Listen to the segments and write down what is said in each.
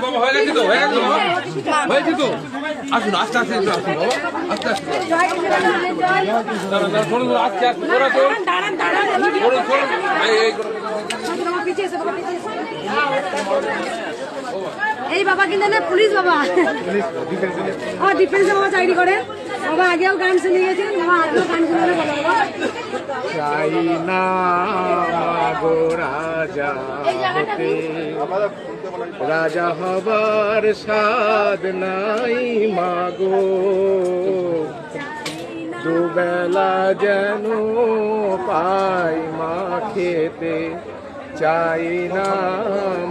বাবা হয়ে গেছে তো হয়েছে তো আসুন আস্তে আস্তে আসুন বাবা আস্তে আস্তে শোনো আস্তে আস্তে তোরা তো এই বাবা কিন্তু না পুলিশ বাবা ডিফেন্সে বাবা চাকরি করে বাবা আগেও গান শুনে গেছেন বাবা আগেও গান শুনে বাবা চাই না গো রাজা হতে রাজা হবার স্বাদ নাই মাগো দুবেলা যেন পাই মা খেতে চাই না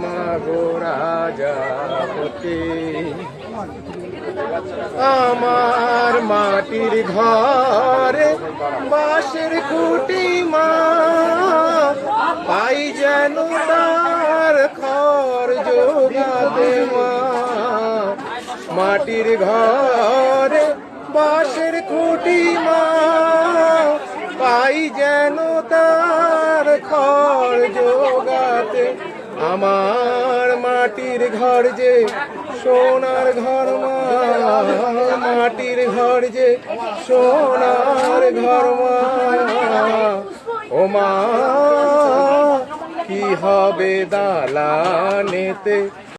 মাগো রাজা হতে আমার মাটির ঘরে বাঁশের কুটি মা পাই যেন তার খড় জোগাতে মা মাটির ঘরে বাঁশের কুটি মা পাই যেন তার খড় জোগাতে আমার মাটির ঘর যে সোনার ঘর মা মাটির ঘর যে সোনার ঘর মা ও মা কি হবে দালানেতে